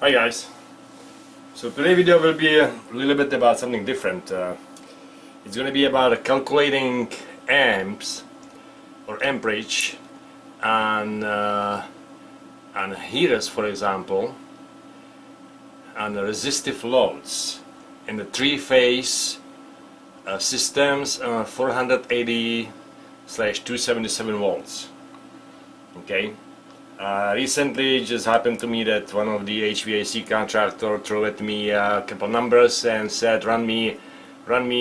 Hi guys. So today's video will be a little bit about something different. It's going to be about calculating amps or amperage and heaters, for example, and resistive loads in the three-phase systems 480/277 volts. Okay. Recently it just happened to me that one of the HVAC contractor threw at me a couple numbers and said run me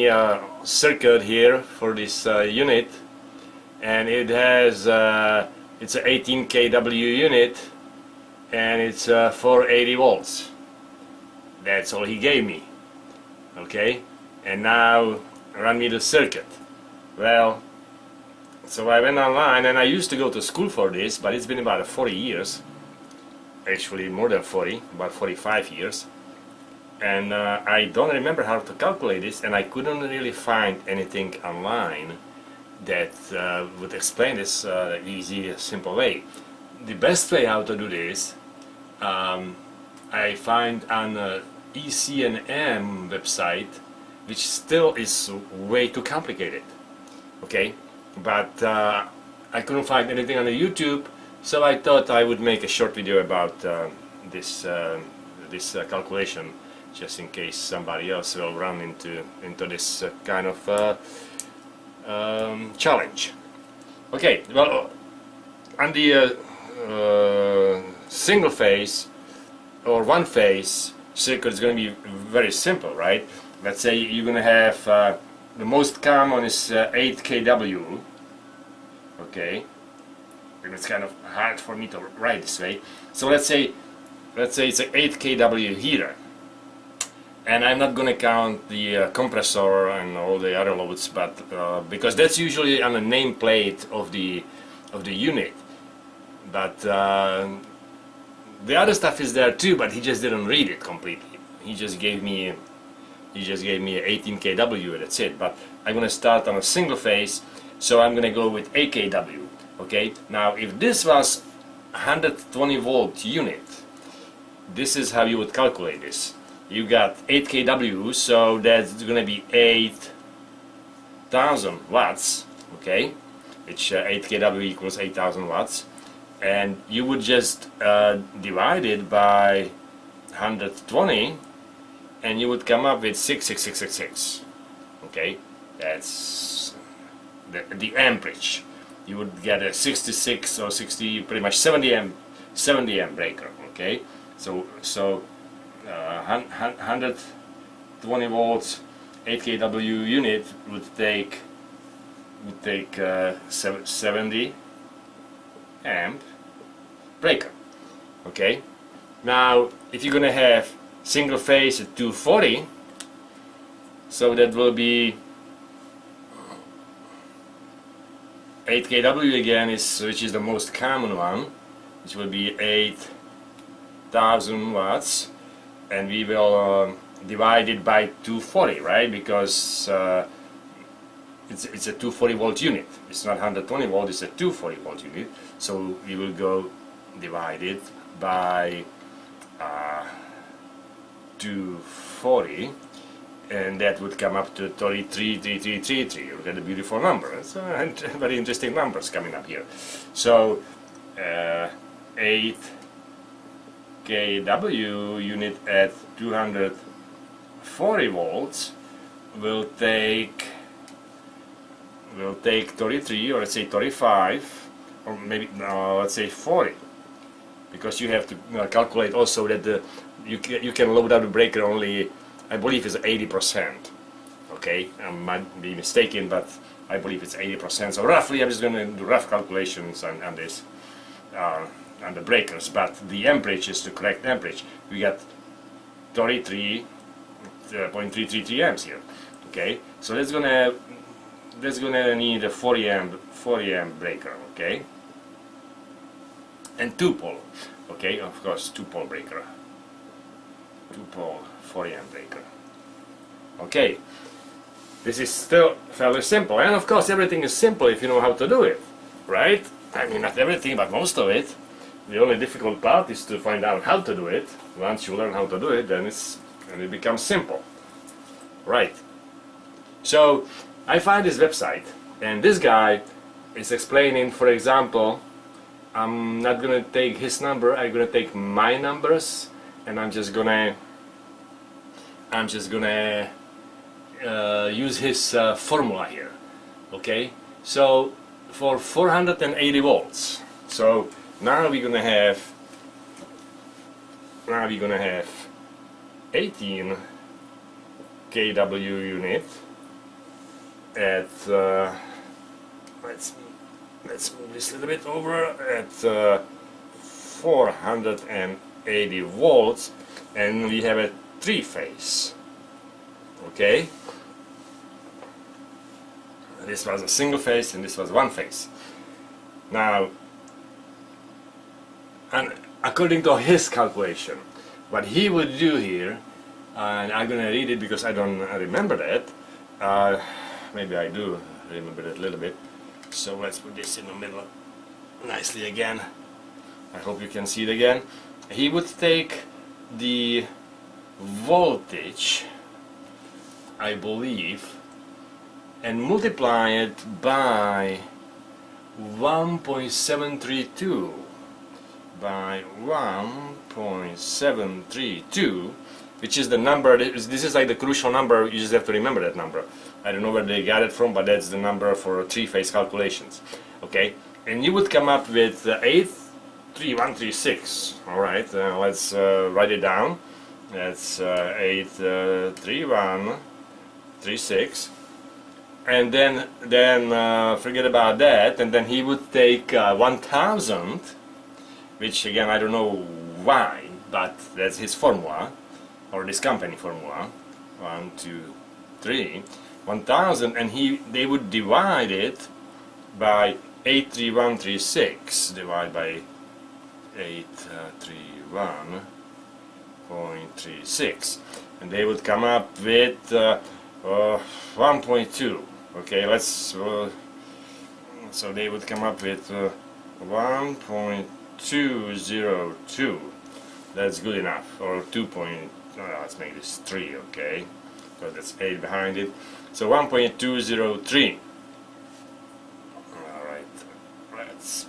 a circuit here for this unit, and it has it's a 18 kW unit and it's 480 volts. That's all he gave me. Okay, and now run me the circuit. Well, so I went online, and I used to go to school for this, but it's been about 40 years, actually more than 40, about 45 years, and I don't remember how to calculate this, and I couldn't really find anything online that would explain this easy, simple way. The best way how to do this, I find on ECNM website, which still is way too complicated. Okay. But I couldn't find anything on the YouTube, so I thought I would make a short video about this calculation, just in case somebody else will run into this kind of challenge. Okay, well, on the single phase or one phase circuit is going to be very simple, right? Let's say you're going to have the most common is 8 kW. Okay, and it's kind of hard for me to write this way. So let's say it's an 8 kW heater, and I'm not going to count the compressor and all the other loads, but because that's usually on the nameplate of the unit. But the other stuff is there too, but he just didn't read it completely. He just gave me 18 kW, and that's it. But I'm going to start on a single phase, so I'm going to go with 8 kW. Okay, now if this was 120 volt unit, this is how you would calculate this. You got 8 kW, so that's going to be 8,000 watts. Okay, which 8 kW equals 8,000 watts, and you would just divide it by 120, and you would come up with 66666. Okay, that's the amperage. You would get a 66 or 60, pretty much 70 amp breaker. Okay, so 120 volts, 8 kW unit would take 70 amp breaker. Okay, now if you're gonna have single phase at 240, so that will be 8 kW again, which is the most common one, which will be 8,000 watts, and we will divide it by 240, right? Because it's a 240 volt unit. It's not 120 volt, it's a 240 volt unit. So we will go divide it by 240, and that would come up to 33,3333. Look at the beautiful number. It's very interesting numbers coming up here. So 8 kW unit at 240 volts will take 33, or let's say 35, or maybe no, let's say 40, because you have to calculate also that you can load up the breaker only, I believe it's 80%. Okay, I might be mistaken, but I believe it's 80%. So roughly, I'm just going to do rough calculations on this, on the breakers. But the amperage is the correct amperage. We got 33.333 amps here. Okay, so that's gonna need a 40 amp breaker. Okay, and 2-pole. Okay, of course, 2-pole breaker. 2-pole 40 amp breaker. Okay, this is still fairly simple, and of course everything is simple if you know how to do it, right? I mean, not everything, but most of it. The only difficult part is to find out how to do it. Once you learn how to do it, then it becomes simple. Right. So I find this website, and this guy is explaining, for example, I'm not gonna take his number, I'm gonna take my numbers, and I'm just gonna use his formula here. Okay, so for 480 volts, so now we're gonna have 18 kW unit at let's move this a little bit over, at 480 volts, and we have a three-phase. Okay, this was a single phase and this was one phase. Now, and according to his calculation, what he would do here, and I'm gonna read it because I don't remember that. Maybe I do remember it a little bit. So let's put this in the middle nicely again. I hope you can see it again. He would take the voltage, I believe, and multiply it by 1.732 which is the number. This is like the crucial number. You just have to remember that number. I don't know where they got it from, but that's the number for three-phase calculations. Okay, and you would come up with 83136. All right, let's write it down. That's 83136, and then forget about that. And then he would take 1000, which again I don't know why, but that's his formula, or this company formula. 1, 2, 3. 1000, and they would divide it by 83136, divide by 831.36, and they would come up with 1.2. Okay, let's so they would come up with 1.202. That's good enough, or 2. Let's make this 3. Okay, so that's 8 behind it. So 1.203. Alright, let's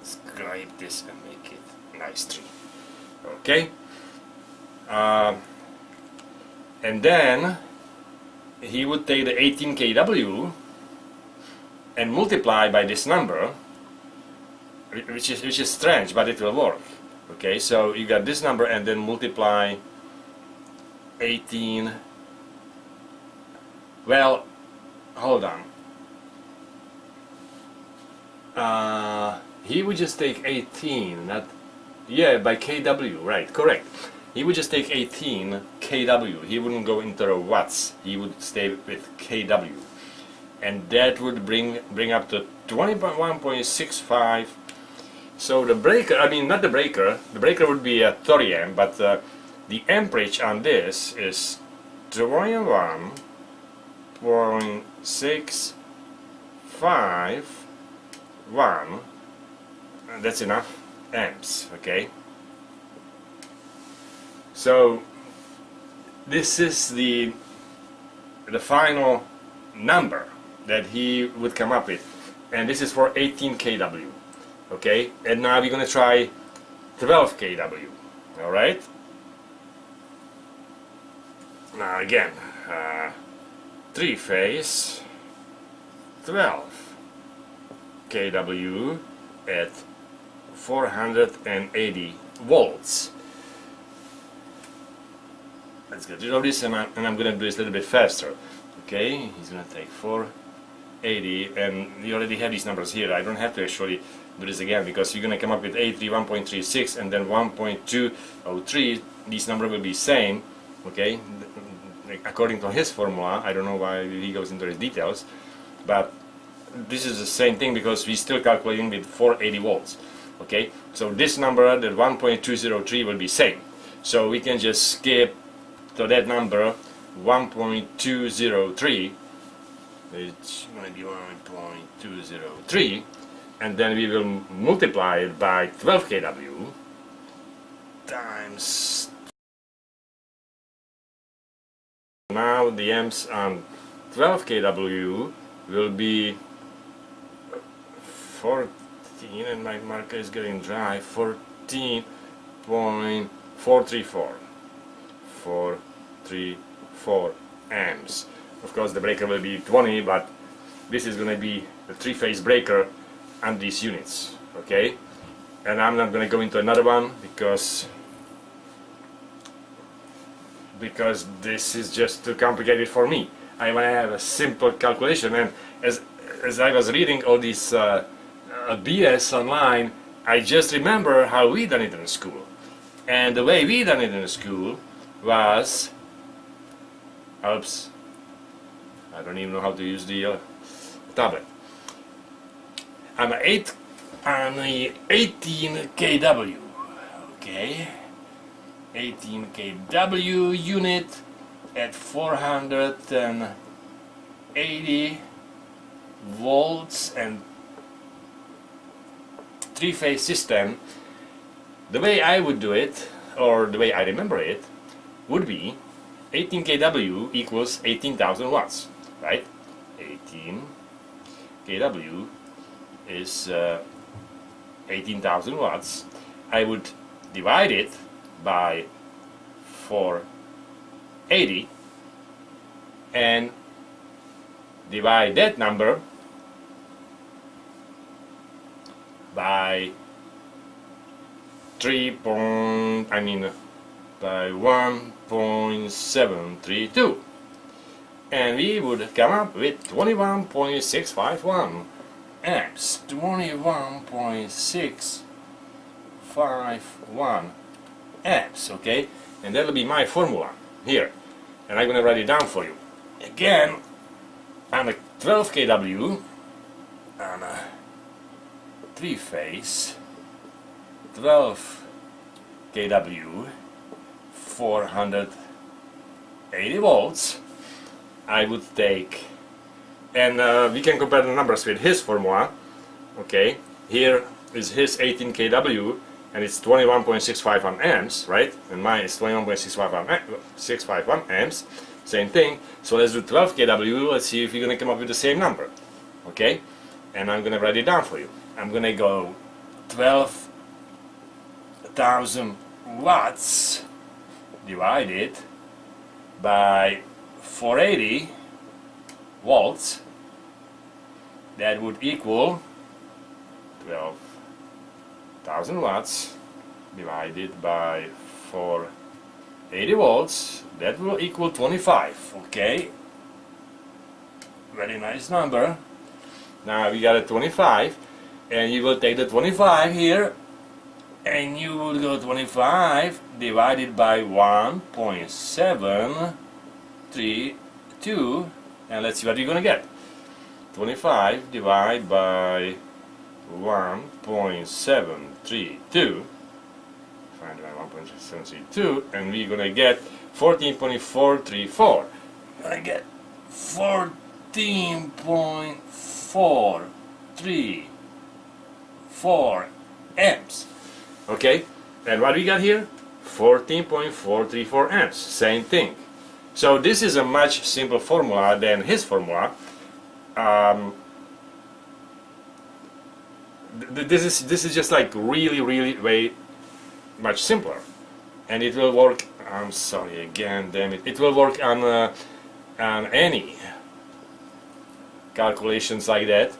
scribe this and make it nice 3. Okay. And then he would take the 18 kW and multiply by this number, which is strange, but it will work. Okay, so you got this number and then multiply 18. Well, hold on. He would just take 18, not, yeah, by kW, right, correct. He would just take 18 kW. He wouldn't go into the watts. He would stay with kW, and that would bring up to 21.65. So the breaker, I mean not the breaker would be a 30 amp, but the amperage on this is 21.651, and that's enough amps. Okay, so this is the final number that he would come up with, and this is for 18 kW. Okay, and now we're gonna try 12 kW. All right, now again, three-phase, 12 kW at 480 volts. Let's get rid of this, and I'm going to do this a little bit faster. Okay, he's going to take 480, and we already have these numbers here. I don't have to actually do this again, because you're going to come up with 831.36 and then 1.203. These numbers will be same. Okay, according to his formula. I don't know why he goes into the details, but this is the same thing, because we're still calculating with 480 volts. Okay, so this number, the 1.203, will be same. So we can just skip to that number, 1.203, which might be 1.203, and then we will multiply it by 12 kW times. Now the amps on 12 kW will be 14, and my marker is getting dry, 14.434 amps. Of course the breaker will be 20, but this is going to be the three-phase breaker on these units, okay? And I'm not going to go into another one because this is just too complicated for me. I want to have a simple calculation, and as I was reading all these BS online, I just remember how we done it in school. And the way we done it in school was, oops, I don't even know how to use the tablet. On the 18 kW, okay, 18 kW unit at 480 volts and three-phase system. The way I would do it, or the way I remember it, would be 18 kW equals 18,000 watts, right? 18 kW is 18,000 watts. I would divide it by 480 and divide that number by by 1.732, and we would come up with 21.651 amps. 21.651 amps, okay? And that'll be my formula here, and I'm gonna write it down for you. Again, on a 12 kW, on a three-phase, 12 kW, 480 volts, I would take, and we can compare the numbers with his formula, okay? Here is his 18 kW, and it's 21.651 amps, right? And mine is 21.651 amps, same thing. So let's do 12 kW, let's see if you're gonna come up with the same number, okay? And I'm gonna write it down for you. I'm gonna go 12,000 watts divided by 480 volts. That would equal 12,000 watts divided by 480 volts. That will equal 25, okay? Very nice number. Now we got a 25, and you will take the 25 here, and you will go 25 divided by 1.732, and let's see what you're gonna get. 25 divided by 1.732, find my 1.732, and we're gonna get 14.434. I get 14.434 amps. Okay, and what we got here? 14.434 amps. Same thing. So this is a much simpler formula than his formula. This is just like really way much simpler, and it will work. I'm sorry again, damn it. It will work on any calculations like that.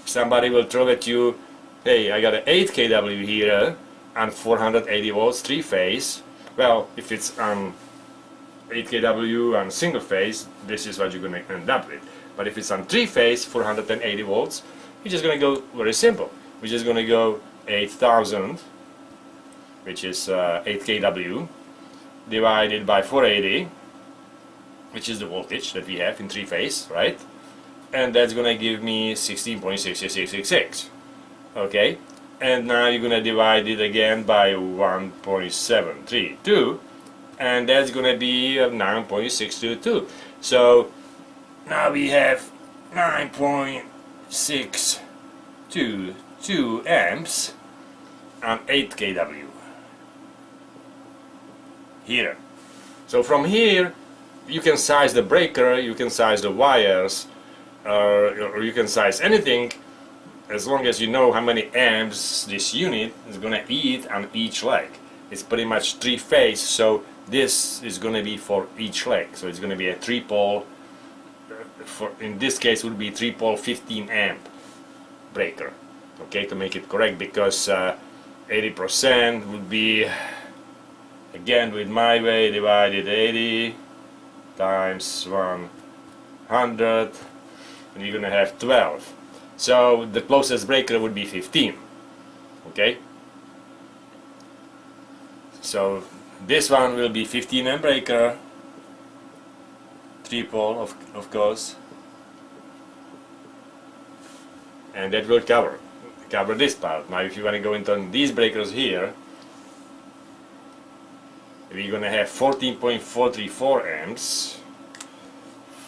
Somebody will throw at you, hey, I got an 8 kW here and 480 volts, three-phase. Well, if it's 8 kW and single phase, this is what you're going to end up with. But if it's on three-phase, 480 volts, you're just going to go very simple. We're just going to go 8,000, which is 8 kW, divided by 480, which is the voltage that we have in three-phase, right? And that's going to give me 16.6666. Okay? And now you're going to divide it again by 1.732, and that's going to be 9.622. So now we have 9.622 2 amps and 8 kW here. So from here you can size the breaker, you can size the wires, or you can size anything, as long as you know how many amps this unit is gonna eat on each leg. It's pretty much 3-phase, so this is gonna be for each leg. So it's gonna be a 3-pole, for in this case would be 3-pole 15 amp breaker. Okay, to make it correct, because 80% would be, again with my way, divided 80 times 100, and you're gonna have 12. So the closest breaker would be 15. Okay, so this one will be 15 amp breaker, 3-pole of course, and that will cover this part. Now if you want to go into these breakers here, we're going to have 14.434 amps,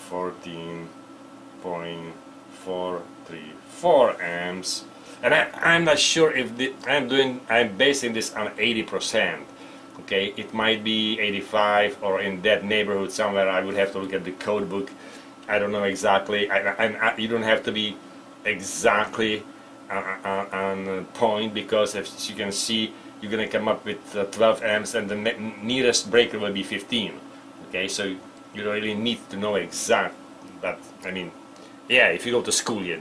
14.434 amps, and I'm not sure if I'm basing this on 80%. Okay, it might be 85 or in that neighborhood somewhere. I would have to look at the code book. I don't know exactly. You don't have to be exactly on point, because as you can see, you're going to come up with 12 amps and the nearest breaker will be 15. Okay, so you don't really need to know exact, but I mean, yeah, if you go to school you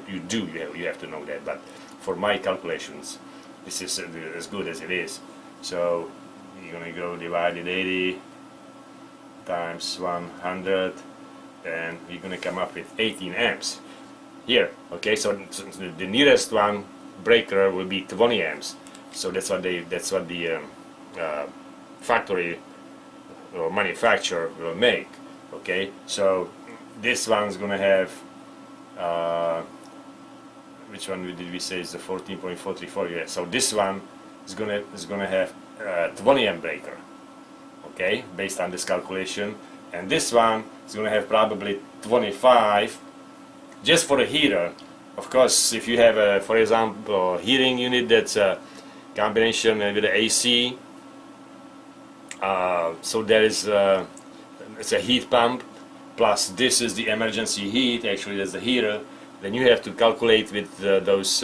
have to know that, but for my calculations this is as good as it is. So you're going to go divided 80 times 100, and you're going to come up with 18 amps here. Okay, so the nearest one breaker will be 20 amps. So that's what the factory or manufacturer will make. Okay, so this one's gonna have which one did we say is the 14.434? Yeah, so this one is gonna have 20 amp breaker. Okay, based on this calculation, and this one is gonna have probably 25, just for the heater. Of course, if you have a, for example, a heating unit that's a combination with the AC, so there is it's a heat pump, plus this is the emergency heat. Actually, that's the heater. Then you have to calculate with those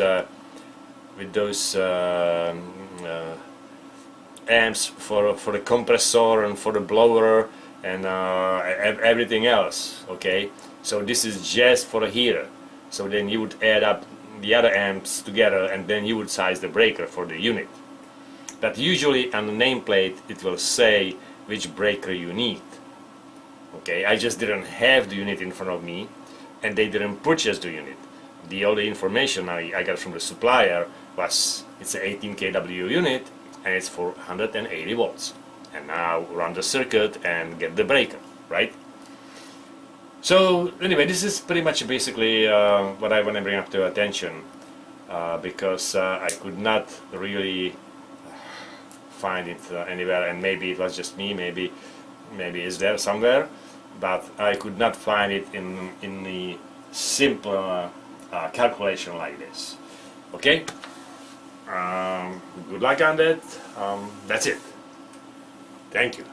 amps for the compressor and for the blower and everything else. Okay, so this is just for the heater. So then you would add up the other amps together, and then you would size the breaker for the unit. But usually on the nameplate it will say which breaker you need. Okay, I just didn't have the unit in front of me, and they didn't purchase the unit. The only information I got from the supplier was it's an 18 kW unit and it's for 180 volts. And now run the circuit and get the breaker, right? So anyway, this is pretty much basically what I want to bring up to attention, because I could not really find it anywhere, and maybe it was just me, maybe it's there somewhere, but I could not find it in the simple calculation like this. Okay, good luck on that. That's it. Thank you.